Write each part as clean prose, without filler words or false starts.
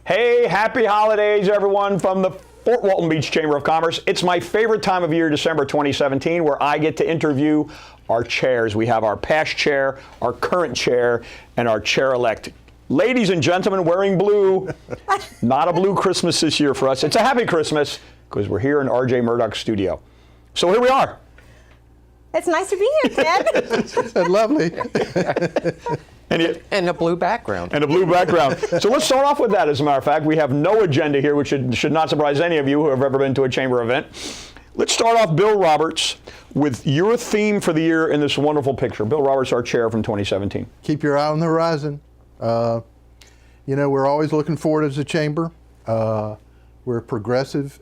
Hey, happy holidays, everyone, from the Fort Walton Beach Chamber of Commerce. It's my favorite time of year, December 2017, where I get to interview our chairs. We have our past chair, our current chair, and our chair-elect. Ladies and gentlemen, wearing blue. Not a blue Christmas this year for us. It's a happy Christmas because we're here in R.J. Murdoch's studio. So here we are. It's nice to be here, Ted. Lovely. And a blue background. And a blue background. So let's start off with that, as a matter of fact. We have no agenda here, which should not surprise any of you who have ever been to a chamber event. Let's start off, Bill Roberts, with your theme for the year in this wonderful picture. Bill Roberts, our chair from 2017. Keep your eye on the horizon. You know, we're always looking forward as a chamber. We're progressive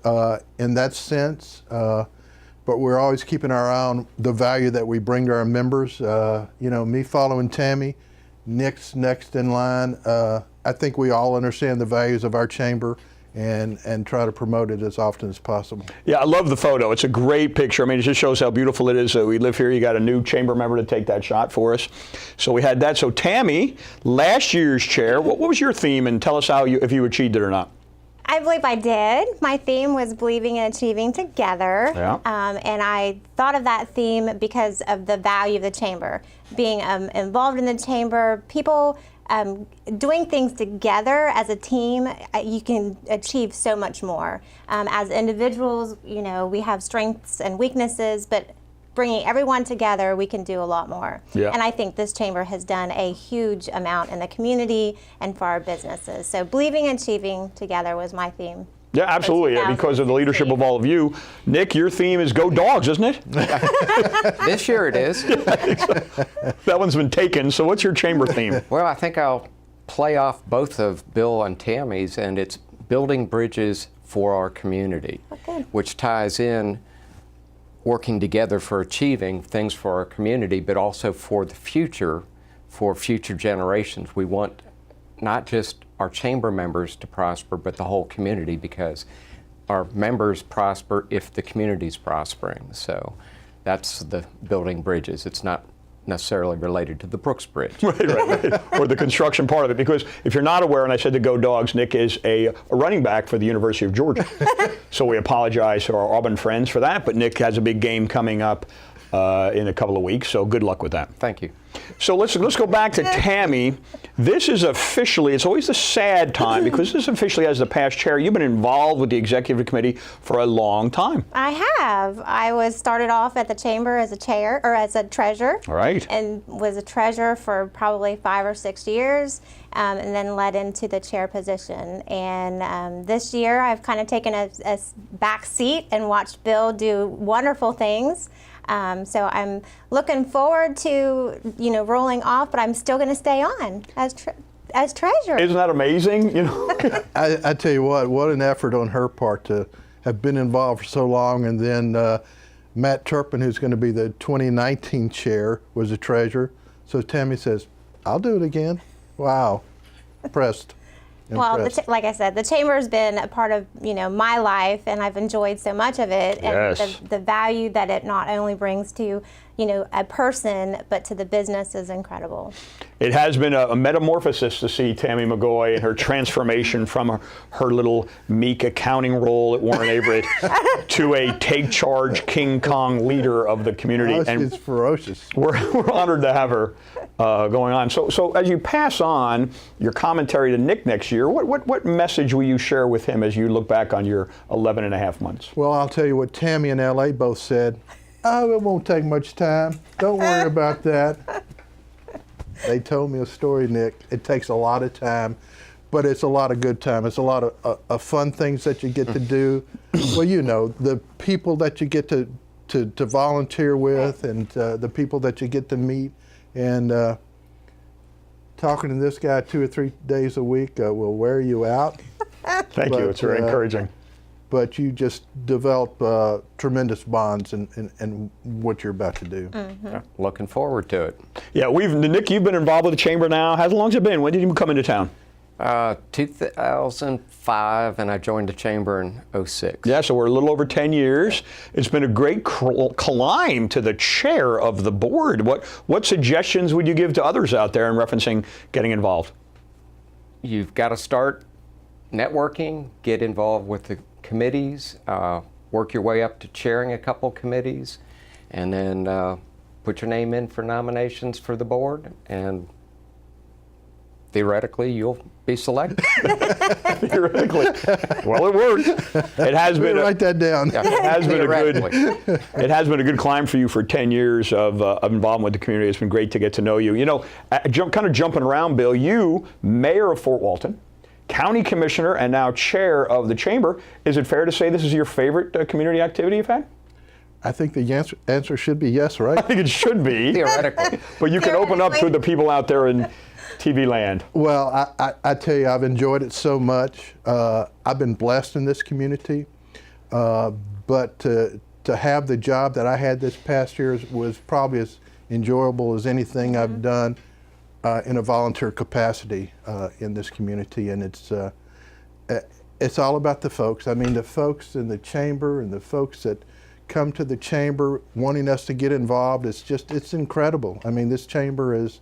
in that sense, but we're always keeping our eye on the value that we bring to our members. You know, me following Tammy, Nick's next in line. I think we all understand the values of our chamber and try to promote it as often as possible. Yeah, I love the photo. It's a great picture. I mean, it just shows how beautiful it is. We live here. You got a new chamber member to take that shot for us. So we had that. So Tammy, last year's chair, what was your theme? And tell us how if you achieved it or not. I believe I did. My theme was believing and achieving together. Yeah. And I thought of that theme because of the value of the chamber. Being involved in the chamber, people doing things together as a team, you can achieve so much more. As individuals, you know, we have strengths and weaknesses, but bringing everyone together, we can do a lot more. Yeah. And I think this chamber has done a huge amount in the community and for our businesses. So believing and achieving together was my theme. Yeah, absolutely. Yeah, because of the leadership of all of you. Nick, your theme is Go Dogs, isn't it? This year it is. That one's been taken. So what's your chamber theme? Well, I think I'll play off both of Bill and Tammy's, and it's building bridges for our community, Okay. which ties in working together for achieving things for our community, but also for the future, for future generations. We want not just our chamber members to prosper, but the whole community, because our members prosper if the community's prospering. So that's the building bridges. It's not necessarily related to the Brooks Bridge. Right. Or the construction part of it. Because if you're not aware, and I said to Go Dogs, Nick is a running back for the University of Georgia. So we apologize to our Auburn friends for that, but Nick has a big game coming up in a couple of weeks, so good luck with that. Thank you. So let's go back to Tammy. This is officially, it's always the sad time, because this officially, as the past chair, you've been involved with the executive committee for a long time. I have. I was started off at the chamber as a chair, or as a treasurer. All right. And was a treasurer for probably 5 or 6 years, and then led into the chair position. And this year, I've kind of taken a back seat and watched Bill do wonderful things. So I'm looking forward to, you know, rolling off, but I'm still going to stay on as treasurer. Isn't that amazing? You know. I tell you what an effort on her part to have been involved for so long. And then Matt Turpin, who's going to be the 2019 chair, was a treasurer. So Tammy says, I'll do it again. Wow. Impressed. Well, like I said, the chamber has been a part of, you know, my life, and I've enjoyed so much of it. Yes. And the value that it not only brings to, you know, a person, but to the business is incredible. It has been a metamorphosis to see Tammy McGoy and her transformation from her little meek accounting role at Warren Averett to a take charge King Kong leader of the community. Oh, she's ferocious. We're honored to have her going on. So as you pass on your commentary to Nick next year, what message will you share with him as you look back on your 11 and a half months? Well, I'll tell you what Tammy and LA both said. Oh, it won't take much time. Don't worry about that. They told me a story, Nick. It takes a lot of time, but it's a lot of good time. It's a lot of fun things that you get to do. Well, you know, the people that you get to volunteer with, and the people that you get to meet, and talking to this guy 2 or 3 days a week will wear you out. Thank you. It's very encouraging. But you just develop tremendous bonds in what you're about to do. Mm-hmm. Yeah, looking forward to it. Yeah, Nick, you've been involved with the chamber now. How long has it been? When did you come into town? 2005, and I joined the chamber in 2006. Yeah, so we're a little over 10 years. It's been a great climb to the chair of the board. What suggestions would you give to others out there in referencing getting involved? You've got to start networking, get involved with the committees, work your way up to chairing a couple committees, and then put your name in for nominations for the board, and theoretically, you'll be selected. Theoretically. Well, it worked. It has been. Write that down. Yeah, It has been a good. theoretically. It has been a good climb for you for 10 years of involvement with the community. It's been great to get to know you. You know, kind of jumping around, Bill. You, mayor of Fort Walton, county commissioner, and now chair of the chamber. Is it fair to say this is your favorite community activity you've had? I think the answer should be yes, right? I think it should be. Theoretically. But you can open up to the people out there in TV land. Well, I tell you, I've enjoyed it so much. I've been blessed in this community, but to have the job that I had this past year was probably as enjoyable as anything I've done in a volunteer capacity in this community, and it's all about the folks. I mean, the folks in the chamber and the folks that come to the chamber wanting us to get involved. It's incredible. I mean, this chamber is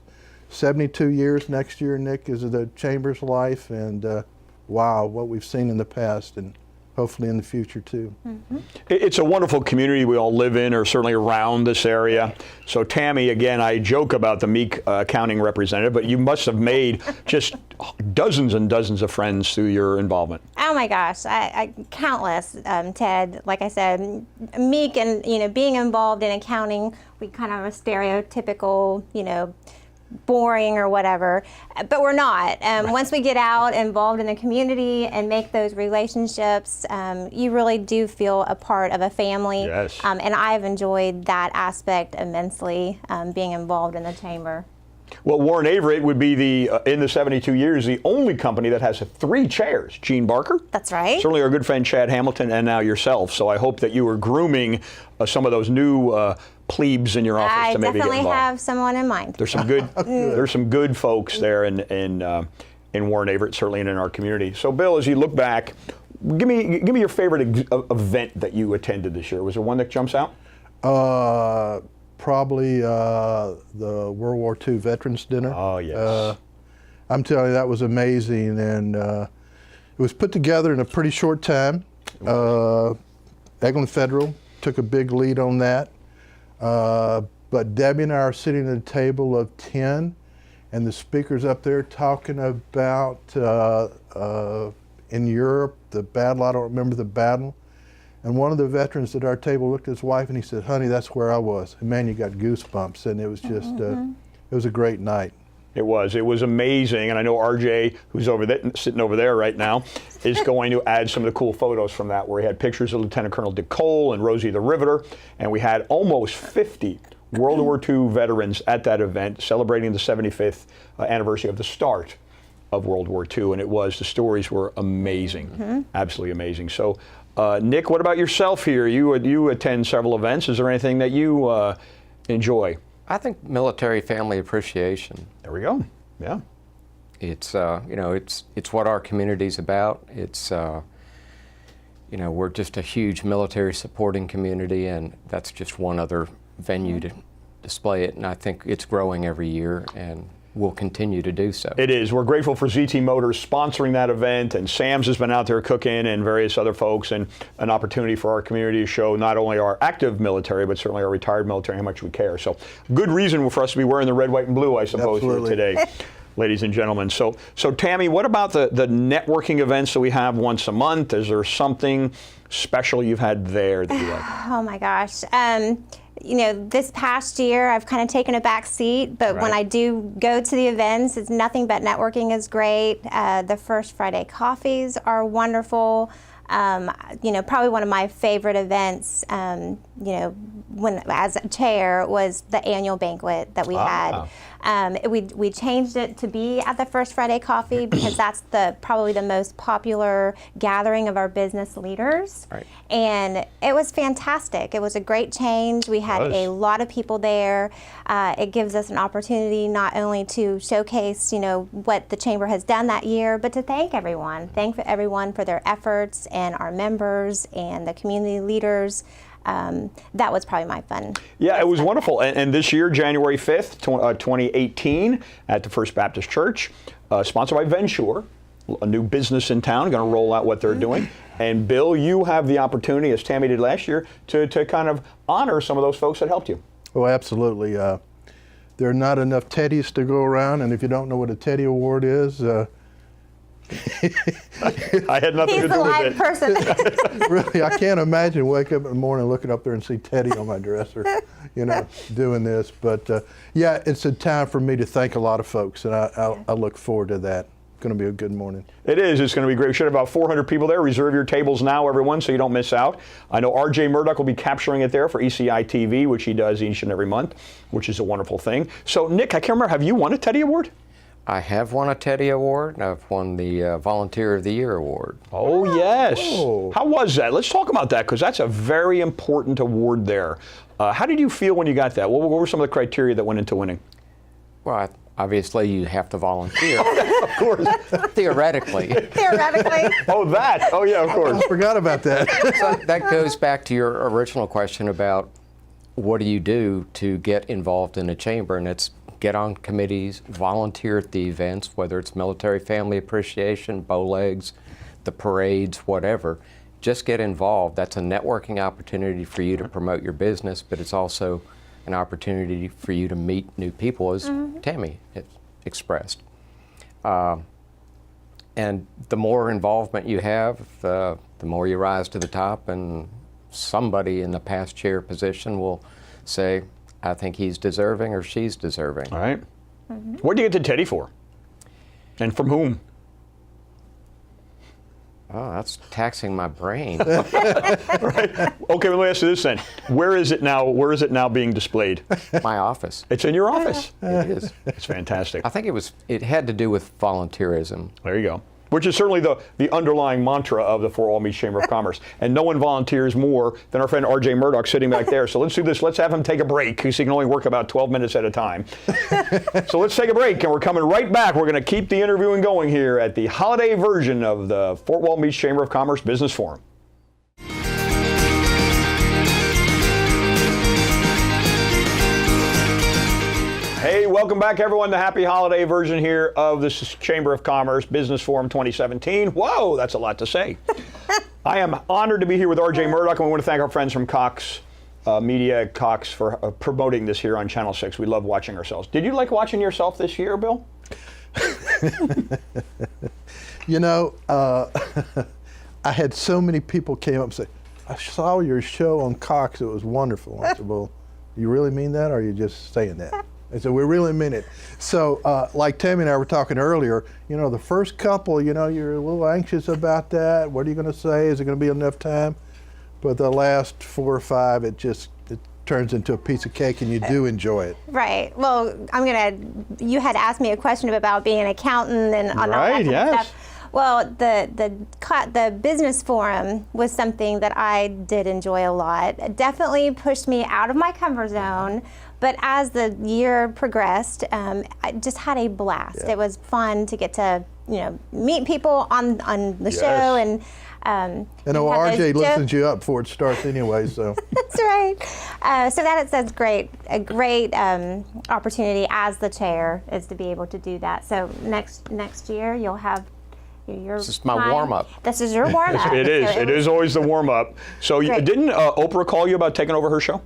72 years next year, Nick, is the chamber's life, and wow, what we've seen in the past and hopefully in the future too. Mm-hmm. It's a wonderful community we all live in, or certainly around this area. So Tammy, again, I joke about the meek accounting representative, but you must have made just dozens and dozens of friends through your involvement. Oh my gosh, I countless, Ted. Like I said, meek and being involved in accounting, we kind of a stereotypical, boring or whatever, but we're not. Once we get out, involved in the community and make those relationships, you really do feel a part of a family. Yes. And I've enjoyed that aspect immensely, being involved in the chamber. Well, Warren Averett would be in the 72 years, the only company that has 3 chairs. Gene Barker. That's right. Certainly our good friend Chad Hamilton, and now yourself. So I hope that you are grooming some of those new plebes in your office I to maybe get definitely involved. have someone in mind. There's some good, there's some good folks there in Warren Averett, certainly in our community. So, Bill, as you look back, give me your favorite event that you attended this year. Was there one that jumps out? Probably the World War II Veterans Dinner. Oh yes. I'm telling you, that was amazing, and it was put together in a pretty short time. Eglin Federal took a big lead on that. But Debbie and I are sitting at a table of 10, and the speaker's up there talking about in Europe, the battle. I don't remember the battle. And one of the veterans at our table looked at his wife and he said, "Honey, that's where I was." And man, you got goosebumps, and it was just, it was a great night. It was amazing, and I know RJ, who's over there, sitting over there right now, is going to add some of the cool photos from that, where he had pictures of Lieutenant Colonel Dick Cole and Rosie the Riveter, and we had almost 50 World War II veterans at that event celebrating the 75th anniversary of the start of World War II, and the stories were amazing, absolutely amazing. So, Nick, what about yourself here? You attend several events. Is there anything that you enjoy? I think military family appreciation. There we go. Yeah. It's it's what our community's about. It's we're just a huge military supporting community, and that's just one other venue to display it. And I think it's growing every year, and will continue to do so. It is. We're grateful for ZT Motors sponsoring that event, and Sam's has been out there cooking, and various other folks, and an opportunity for our community to show not only our active military, but certainly our retired military, how much we care. So good reason for us to be wearing the red, white, and blue, I suppose, here today, ladies and gentlemen. So Tammy, what about the networking events that we have once a month? Is there something special you've had there that you like? Oh my gosh. This past year I've kind of taken a back seat, but when I do go to the events, it's nothing but networking is great. The First Friday coffees are wonderful. Probably one of my favorite events, when as a chair, was the annual banquet that we had. We changed it to be at the First Friday Coffee because that's probably the most popular gathering of our business leaders. Right. And it was fantastic. It was a great change. We had a lot of people there. It gives us an opportunity not only to showcase, what the chamber has done that year, but to thank everyone. Thank everyone for their efforts, and our members and the community leaders. That was probably my fun. Yeah, it was wonderful. And this year, January 5th, 2018, at the First Baptist Church, sponsored by Venture, a new business in town, going to roll out what they're doing. And Bill, you have the opportunity, as Tammy did last year, to kind of honor some of those folks that helped you. Oh, absolutely. There are not enough Teddies to go around, and if you don't know what a Teddy Award is, I had nothing to He's a do with live it. person. really, I can't imagine waking up in the morning, looking up there and see Teddy on my dresser, doing this. But yeah, it's a time for me to thank a lot of folks, and I look forward to that. It's going to be a good morning. It is. It's going to be great. We should have about 400 people there. Reserve your tables now, everyone, so you don't miss out. I know R.J. Murdoch will be capturing it there for ECI TV, which he does each and every month, which is a wonderful thing. So, Nick, I can't remember, have you won a Teddy Award? I have won a Teddy Award, and I've won the Volunteer of the Year Award. Oh, yes. Oh. How was that? Let's talk about that, because that's a very important award there. How did you feel when you got that? What were some of the criteria that went into winning? Well, obviously you have to volunteer, Of course. theoretically. Theoretically. Oh, that. Oh, yeah, of course. I forgot about that. So that goes back to your original question about what do you do to get involved in a chamber, and it's get on committees, volunteer at the events, whether it's military family appreciation, bowlegs, the parades, whatever. Just get involved. That's a networking opportunity for you to promote your business, but it's also an opportunity for you to meet new people, as Tammy has expressed. And the more involvement you have, the more you rise to the top, and somebody in the past chair position will say, I think he's deserving or she's deserving. All right. What did you get the Teddy for? And from whom? Oh, that's taxing my brain. Right. Okay, let me ask you this then. Where is it now? Where is it now being displayed? My office. It's in your office. It is. It's fantastic. I think it had to do with volunteerism. There you go. Which is certainly the underlying mantra of the Fort Walton Beach Chamber of Commerce. And no one volunteers more than our friend R.J. Murdoch sitting back there. So let's do this. Let's have him take a break, because he can only work about 12 minutes at a time. So let's take a break, and we're coming right back. We're going to keep the interviewing going here at the holiday version of the Fort Walton Beach Chamber of Commerce Business Forum. Hey, welcome back, everyone. The happy holiday version here of the Chamber of Commerce Business Forum 2017. Whoa, that's a lot to say. I am honored to be here with R.J. Murdoch, and we want to thank our friends from Cox Media, Cox, for promoting this here on Channel 6. We love watching ourselves. Did you like watching yourself this year, Bill? I had so many people came up and say, I saw your show on Cox. It was wonderful. I said, well, you really mean that, or are you just saying that? I said, we really mean it. So like Tammy and I were talking earlier, the first couple, you're a little anxious about that. What are you going to say? Is it going to be enough time? But the last 4 or 5, it turns into a piece of cake, and you do enjoy it. Right. Well, you had asked me a question about being an accountant and all that kind of stuff. Well, the business forum was something that I did enjoy a lot. It definitely pushed me out of my comfort zone. But as the year progressed, I just had a blast. Yeah. It was fun to get to, meet people on the show, and RJ listens you up before it starts anyway. So that's right. So that's great. A great opportunity as the chair is to be able to do that. So next year you'll have. This is my warm-up. This is your warm-up. It is. It is always the warm-up. So didn't Oprah call you about taking over her show?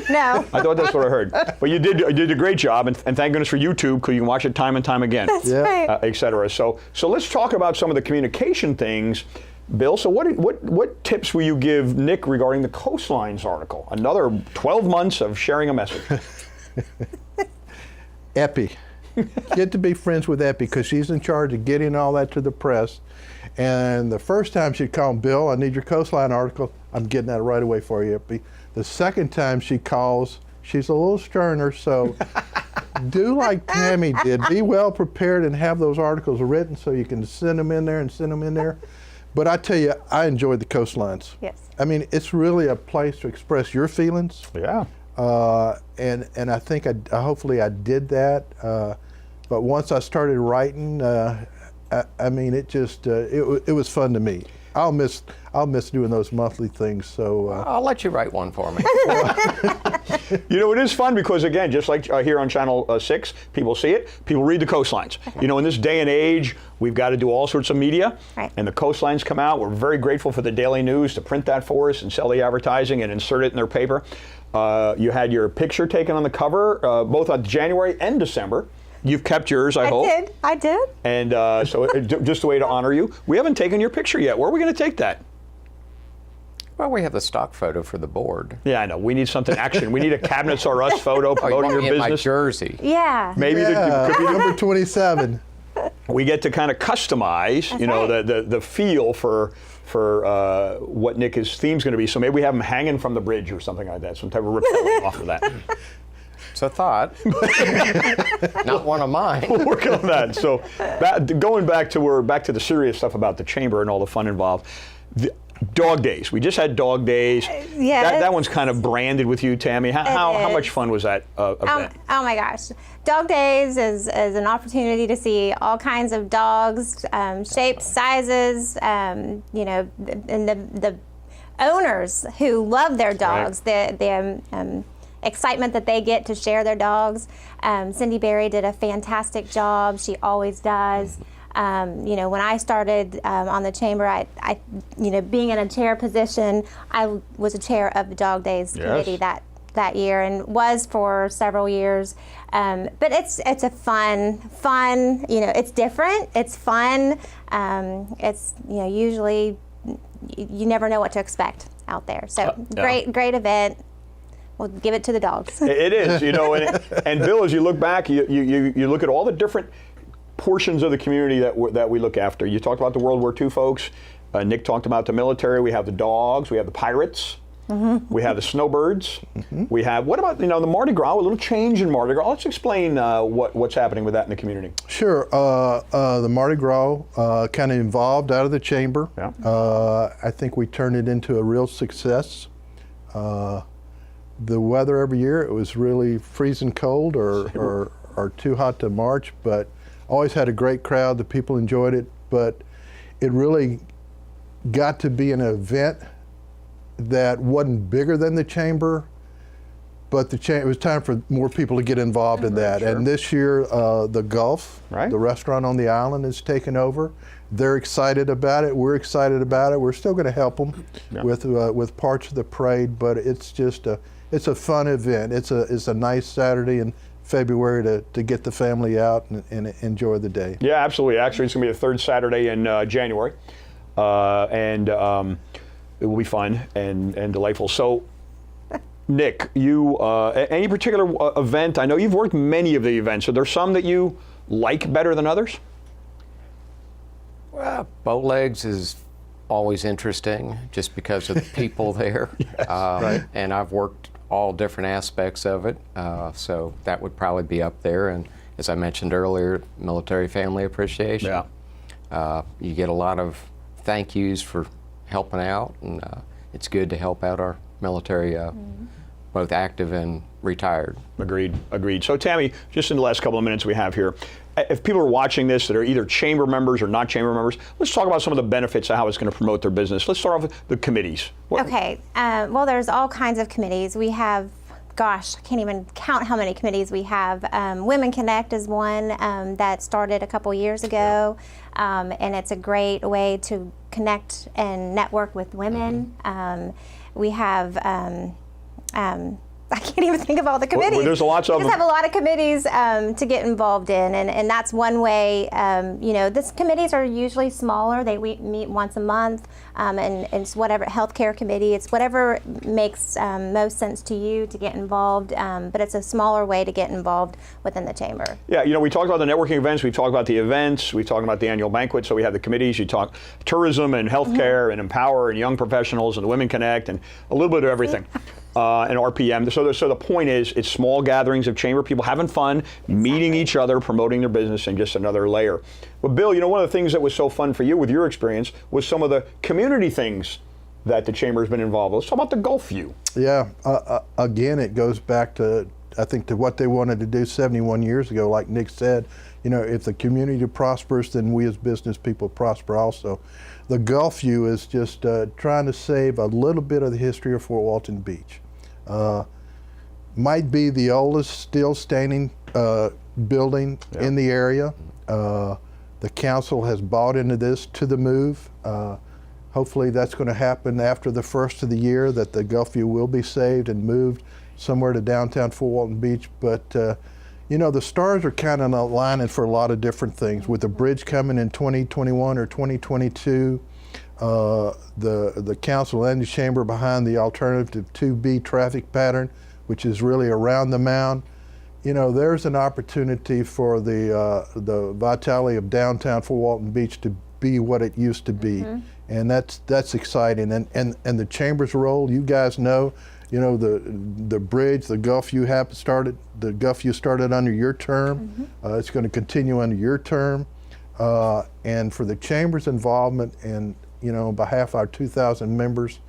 No. I thought that's what I heard. But you did a great job, and thank goodness for YouTube, because you can watch it time and time again, That's right. et cetera. So let's talk about some of the communication things. Bill, so what tips will you give Nick regarding the Coastlines article? Another 12 months of sharing a message. Epi. Get to be friends with Epi, because she's in charge of getting all that to the press. And the first time she'd call, Bill, I need your Coastline article. I'm getting that right away for you, Epi. The second time she calls, she's a little sterner, so do like Tammy did. Be well prepared and have those articles written so you can send them in there. But I tell you, I enjoyed the Coastlines. Yes. I mean, it's really a place to express your feelings. Yeah. And I think hopefully I did that. But once I started writing, I mean, it just it was fun to me. I'll miss doing those monthly things. So I'll let you write one for me. It is fun because, again, just like here on Channel 6, people see it, people read the Coastlines. In this day and age we've got to do all sorts of media. Right. And the coastlines come out. We're very grateful for the Daily News to print that for us and sell the advertising and insert it in their paper. You had your picture taken on the cover, both on January and December. You've kept yours, I hope. I did. And so just a way to honor you. We haven't taken your picture yet. Where are we going to take that? Well, we have the stock photo for the board. Yeah, I know. We need something action. We need a Cabinets R Us photo Oh, you promoting want your me in my business. jersey? Yeah. Maybe Yeah, could be number 27. we get to kind of customize, That's you know, right. the feel for what Nick's theme's going to be. So maybe we have him hanging from the bridge or something like that, some type of rappelling off of that. It's a thought. Not one of mine. We're working on that. So going back to the serious stuff about the chamber and all the fun involved. Dog days. We just had dog days. Yeah, That one's kind of branded with you, Tammy. How much fun was that event? Oh my gosh. Dog Days is an opportunity to see all kinds of dogs, shapes, sizes, you know, and the owners who love their dogs, the excitement that they get to share their dogs. Cindy Berry did a fantastic job. She always does. You know, when I started on the chamber, I, you know, being in a chair position, I was a chair of the Dog Days committee that year and was for several years. But it's a fun, you know, it's different, it's fun. It's, you know, usually you never know what to expect out there. So great event. We'll give it to the dogs. It is, you know, and Bill, as you look back, you look at all the different portions of the community that we look after. You talked about the World War II folks. Nick talked about the military. We have the dogs. We have the pirates. We have the snowbirds. We have, what about, you know, the Mardi Gras, a little change in Mardi Gras. Let's explain what's happening with that in the community. Sure. The Mardi Gras kind of evolved out of the chamber. Yeah. I think we turned it into a real success. The weather every year, it was really freezing cold or too hot to march, but always had a great crowd. The people enjoyed it, but it really got to be an event that wasn't bigger than the chamber, but it was time for more people to get involved in that. Sure. And this year, the Gulf, the restaurant on the island, is taken over. They're excited about it. We're excited about it. We're still going to help them with parts of the parade, but it's just it's a fun event. It's a nice Saturday in February to get the family out and enjoy the day. Yeah, absolutely. Actually, it's going to be the third Saturday in January, and it will be fun and delightful. So, Nick, you any particular event? I know you've worked many of the events. Are there some that you like better than others? Well, Bowlegs is always interesting just because of the people there. Right. And I've worked all different aspects of it, so that would probably be up there. And as I mentioned earlier, military family appreciation. Yeah. You get a lot of thank yous for helping out, and it's good to help out our military, both active and retired. Agreed. So Tammy, just in the last couple of minutes we have here, if people are watching this that are either chamber members or not chamber members, let's talk about some of the benefits of how it's going to promote their business. Let's start off with the committees. Okay. Well, there's all kinds of committees. We have, gosh, I can't even count how many committees we have. Women Connect is one that started a couple years ago, and it's a great way to connect and network with women. We have, I can't even think of all the committees. Well, there's lots of them. We just have a lot of committees to get involved in, and that's one way. You know, these committees are usually smaller. They meet once a month, and it's whatever healthcare committee. It's whatever makes most sense to you to get involved. But it's a smaller way to get involved within the chamber. Yeah, you know, we talked about the networking events. We talked about the events. We talked about the annual banquet. So we have the committees. You talk tourism and healthcare and Empower and Young Professionals and the Women Connect and a little bit of everything. And RPM. So the point is, it's small gatherings of chamber people having fun, meeting each other, promoting their business, and just another layer. But Bill, you know, one of the things that was so fun for you with your experience was some of the community things that the chamber has been involved with. Let's talk about the Gulf View. Yeah, again, it goes back to, I think, to what they wanted to do 71 years ago. Like Nick said, you know, if the community prospers, then we as business people prosper also. The Gulf View is just trying to save a little bit of the history of Fort Walton Beach. Might be the oldest still standing building in the area. The council has bought into this, to the move. Hopefully that's going to happen after the first of the year, that the Gulfview will be saved and moved somewhere to downtown Fort Walton Beach. But you know, the stars are kind of aligning for a lot of different things. With the bridge coming in 2021 or 2022, the council and the chamber behind the alternative 2B traffic pattern, which is really around the mound. You know, there's an opportunity for the vitality of downtown Fort Walton Beach to be what it used to be, and that's exciting. And the chamber's role, you guys know, you know, the bridge, the Gulfview started under your term. It's going to continue under your term, and for the chamber's involvement, and you know, on behalf of our 2,000 members,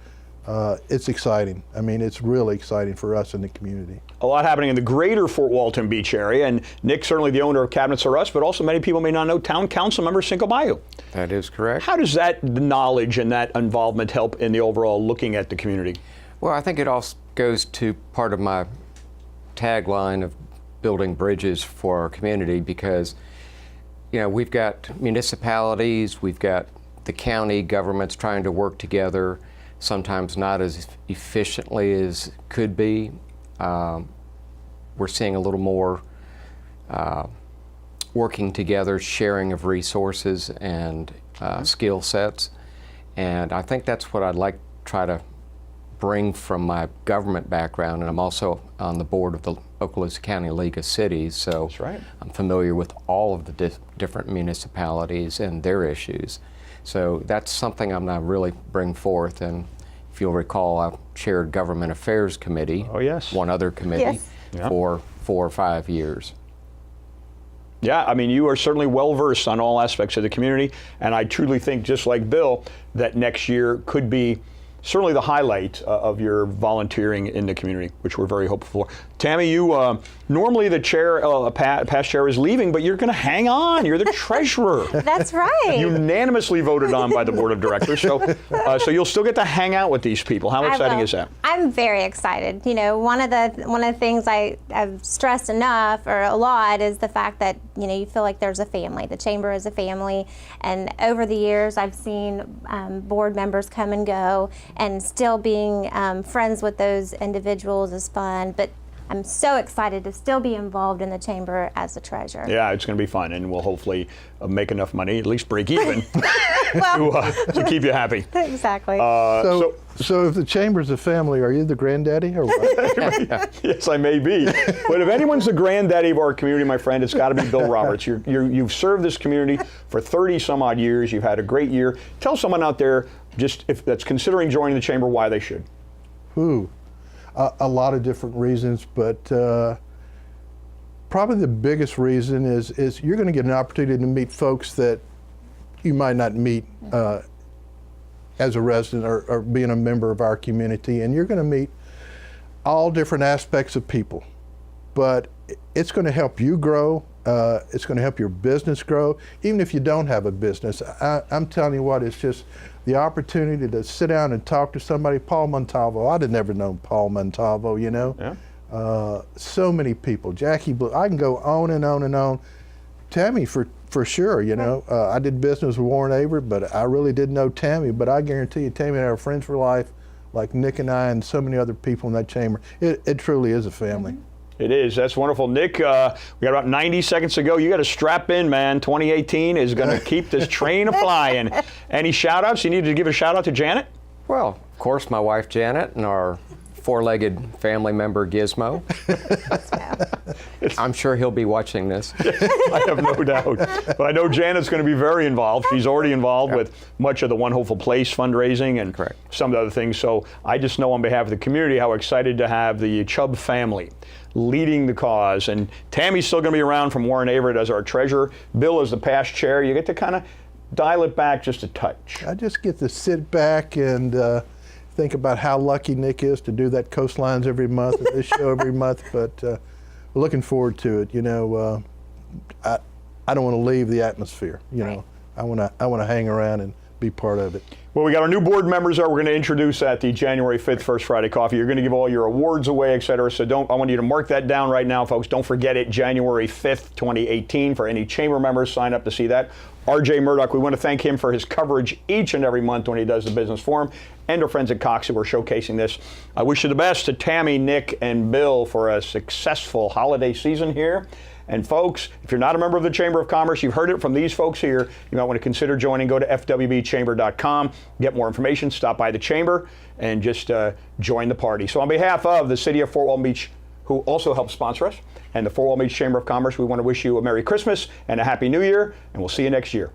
it's exciting. I mean, it's really exciting for us in the community. A lot happening in the greater Fort Walton Beach area, and Nick, certainly the owner of Cabinets R Us, but also many people may not know Town Council member Cinco Bayou. That is correct. How does that knowledge and that involvement help in the overall looking at the community? Well, I think it also goes to part of my tagline of building bridges for our community, because, you know, we've got municipalities, we've got the county governments trying to work together, sometimes not as efficiently as could be. We're seeing a little more working together, sharing of resources and skill sets. And I think that's what I'd like to try to bring from my government background. And I'm also on the board of the Okaloosa County League of Cities, so That's right. I'm familiar with all of the different municipalities and their issues. So that's something I'm going to really bring forth. And if you'll recall, I chaired Government Affairs Committee, Oh, yes. one other committee, Yes. Yeah. for 4 or 5 years. Yeah, I mean, you are certainly well versed on all aspects of the community, and I truly think, just like Bill, that next year could be certainly the highlight of your volunteering in the community, which we're very hopeful for. Tammy, you normally the chair, past chair, is leaving, but you're going to hang on. You're the treasurer. That's right. Unanimously voted on by the board of directors, so you'll still get to hang out with these people. How exciting is that? I'm very excited. You know, one of the things I've stressed enough or a lot is the fact that, you know, you feel like there's a family. The chamber is a family, and over the years I've seen board members come and go, and still being friends with those individuals is fun. But I'm so excited to still be involved in the chamber as the treasurer. Yeah, it's going to be fun, and we'll hopefully make enough money, at least break even, Well, to keep you happy. exactly. So if the chamber's a family, are you the granddaddy or what? Yes, I may be. But if anyone's the granddaddy of our community, my friend, it's got to be Bill Roberts. You've served this community for 30 some odd years. You've had a great year. Tell someone out there, just if that's considering joining the chamber, why they should. Ooh, a lot of different reasons, but probably the biggest reason is you're going to get an opportunity to meet folks that you might not meet as a resident or being a member of our community, and you're going to meet all different aspects of people. But it's going to help you grow. It's going to help your business grow, even if you don't have a business. I'm telling you what, it's just the opportunity to sit down and talk to somebody. Paul Montalvo, I'd have never known Paul Montalvo, you know. Yeah. So many people, Jackie Blue, I can go on and on and on. Tammy, for sure, you know. I did business with Warren Averitt, but I really didn't know Tammy. But I guarantee you, Tammy and I are friends for life, like Nick and I and so many other people in that chamber. It truly is a family. It is. That's wonderful. Nick, we got about 90 seconds to go. You got to strap in, man. 2018 is going to keep this train a-flying. Any shout-outs? You need to give a shout-out to Janet? Well, of course, my wife Janet and our four-legged family member Gizmo. I'm sure he'll be watching this. I have no doubt. But I know Janet's going to be very involved. She's already involved with much of the One Hopeful Place fundraising and some of the other things. So I just know on behalf of the community how excited to have the Chubb family leading the cause. And Tammy's still going to be around from Warren Averitt as our treasurer. Bill is the past chair. You get to kind of dial it back just a touch. I just get to sit back and think about how lucky Nick is to do that Coastlines every month, and this show every month. But we're looking forward to it. You know, I don't want to leave the atmosphere. You know, I want to hang around and be part of it. Well, we got our new board members that we're going to introduce at the January 5th First Friday Coffee. You're going to give all your awards away, et cetera. So I want you to mark that down right now, folks. Don't forget it, January 5th, 2018. For any chamber members, sign up to see that. R.J. Murdoch. We want to thank him for his coverage each and every month when he does the Business Forum, and our friends at Cox who are showcasing this. I wish you the best to Tammy, Nick, and Bill for a successful holiday season here. And folks, if you're not a member of the Chamber of Commerce, you've heard it from these folks here, you might want to consider joining. Go to fwbchamber.com, get more information, stop by the Chamber, and just join the party. So on behalf of the City of Fort Walton Beach, who also helps sponsor us, and the Fort Walton Beach Chamber of Commerce, we want to wish you a Merry Christmas and a Happy New Year, and we'll see you next year.